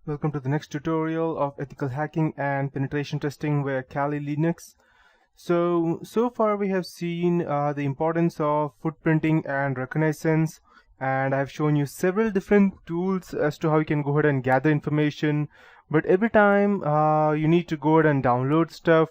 Welcome to the next tutorial of ethical hacking and penetration testing via Kali Linux. So far we have seen the importance of footprinting and reconnaissance, and I've shown you several different tools as to how you can go ahead and gather information. But every time you need to go ahead and download stuff,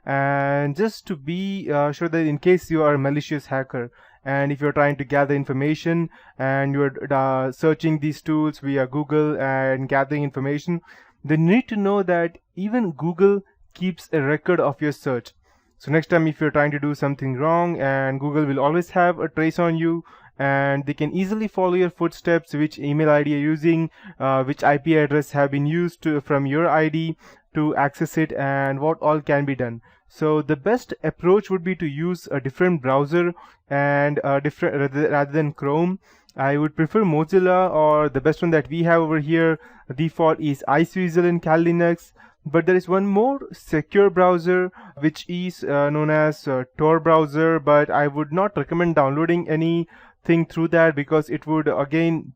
and just to be sure that in case you are a malicious hacker, and if you're trying to gather information and you're searching these tools via Google and gathering information, then you need to know that even Google keeps a record of your search. So next time if you're trying to do something wrong, and Google will always have a trace on you, and they can easily follow your footsteps, which email ID you're using, which IP address have been used from your ID to access it, and what all can be done. So the best approach would be to use a different browser and different rather than Chrome. I would prefer Mozilla, or the best one that we have over here, default is Iceweasel in Kali Linux. But there is one more secure browser which is known as Tor browser, but I would not recommend downloading anything through that because it would again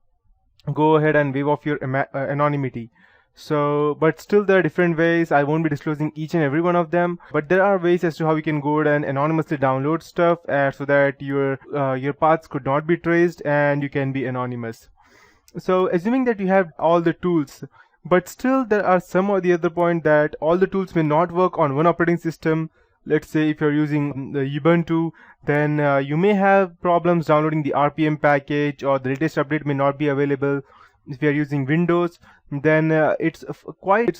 go ahead and waive off your anonymity. So, but still there are different ways. I won't be disclosing each and every one of them, but there are ways as to how you can go ahead and anonymously download stuff so that your paths could not be traced and you can be anonymous. So assuming that you have all the tools, but still there are some or the other point that all the tools may not work on one operating system. Let's say if you're using the Ubuntu, then you may have problems downloading the RPM package, or the latest update may not be available. If you're using Windows, then it's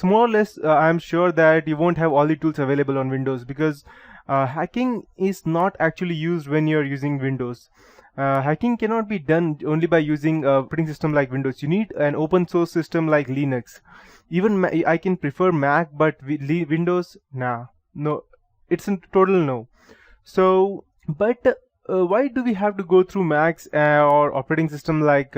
more or less I'm sure that you won't have all the tools available on Windows, because hacking is not actually used when you're using Windows. Hacking cannot be done only by using a operating system like Windows. You need an open source system like Linux. Even I can prefer Mac, but Windows, nah, no, it's a total no. So, but why do we have to go through Macs or operating system like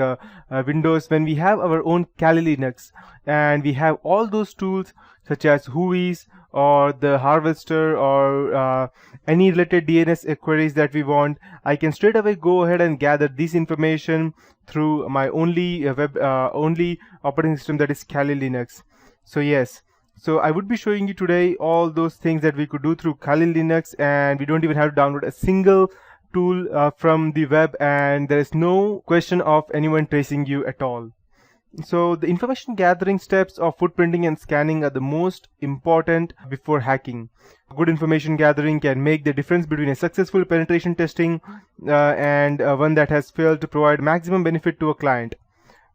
Windows when we have our own Kali Linux, and we have all those tools such as Whois or the Harvester or any related DNS queries that we want? I can straight away go ahead and gather this information through my only only operating system, that is Kali Linux. So yes. So I would be showing you today all those things that we could do through Kali Linux, and we don't even have to download a single tool from the web, and there is no question of anyone tracing you at all. So the information gathering steps of footprinting and scanning are the most important before hacking. Good information gathering can make the difference between a successful penetration testing and one that has failed to provide maximum benefit to a client.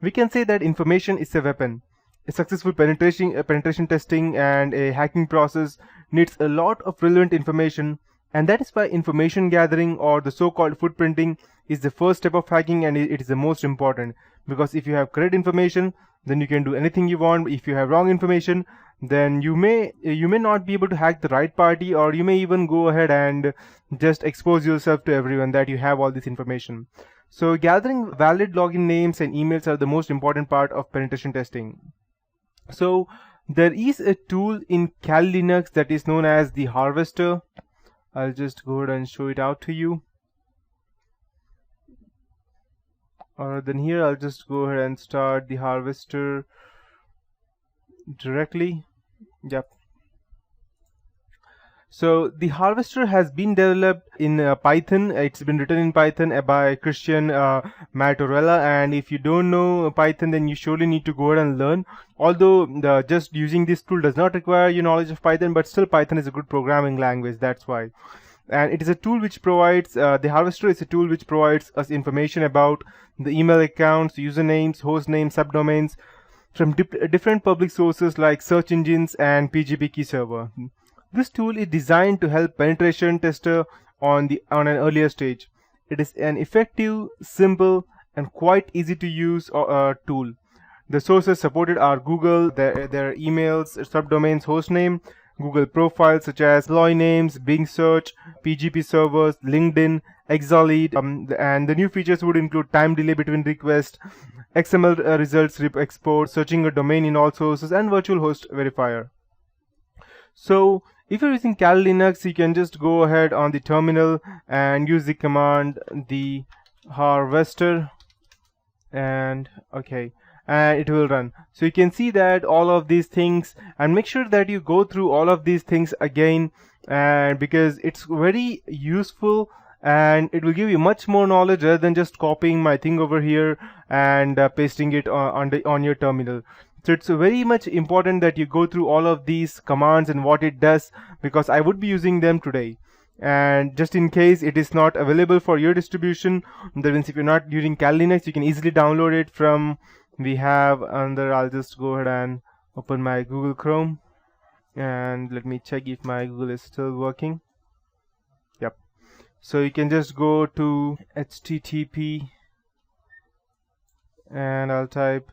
We can say that information is a weapon. A successful penetration testing and a hacking process needs a lot of relevant information, and that is why information gathering, or the so-called footprinting, is the first step of hacking, and it is the most important. Because if you have correct information, then you can do anything you want. If you have wrong information, then you may not be able to hack the right party, or you may even go ahead and just expose yourself to everyone that you have all this information. So gathering valid login names and emails are the most important part of penetration testing. So there is a tool in Kali Linux that is known as the Harvester. I'll just go ahead and show it out to you. Then here I'll just go ahead and start the Harvester directly. Yep. So the Harvester has been developed in Python. It's been written in Python by Christian Martorella, and if you don't know Python, then you surely need to go ahead and learn. Although just using this tool does not require your knowledge of Python, but still Python is a good programming language, that's why. And it is a tool which provides, the Harvester is a tool which provides us information about the email accounts, usernames, host names, subdomains from different public sources like search engines and PGP key server. This tool is designed to help penetration tester on an earlier stage. It is an effective, simple, and quite easy to use tool. The sources supported are Google, their emails, subdomains, hostname, Google profiles such as employee names, Bing search, PGP servers, LinkedIn, Exalead, and the new features would include time delay between requests, XML results export, searching a domain in all sources, and virtual host verifier. So if you're using Kali Linux, you can just go ahead on the terminal and use the command the Harvester, and okay, and it will run. So you can see that all of these things, and make sure that you go through all of these things again, and because it's very useful and it will give you much more knowledge rather than just copying my thing over here and pasting it on your terminal. So it's very much important that you go through all of these commands and what it does, because I would be using them today. And just in case it is not available for your distribution, that means if you're not using Kali Linux, you can easily download it from, we have under, I'll just go ahead and open my Google Chrome and let me check if my Google is still working. Yep. So you can just go to http and I'll type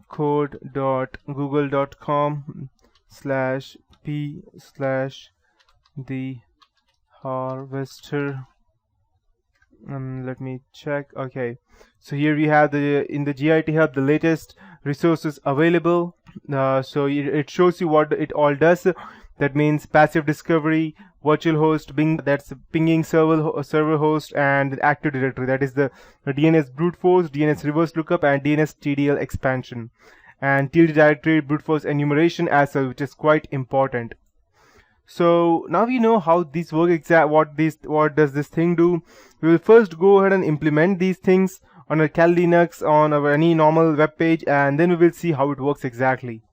code.google.com/p/the harvester, and let me check. Okay, so here we have in the GIT hub the latest resources available. So it shows you what it all does. That means passive discovery, virtual host, Bing, that's pinging server host, and the Active Directory, that is the DNS brute force, DNS reverse lookup, and DNS TDL expansion, and TLD directory brute force enumeration as well, which is quite important. So now we know how these work, what does this thing do. We will first go ahead and implement these things on a Kali Linux, on any normal web page, and then we will see how it works exactly.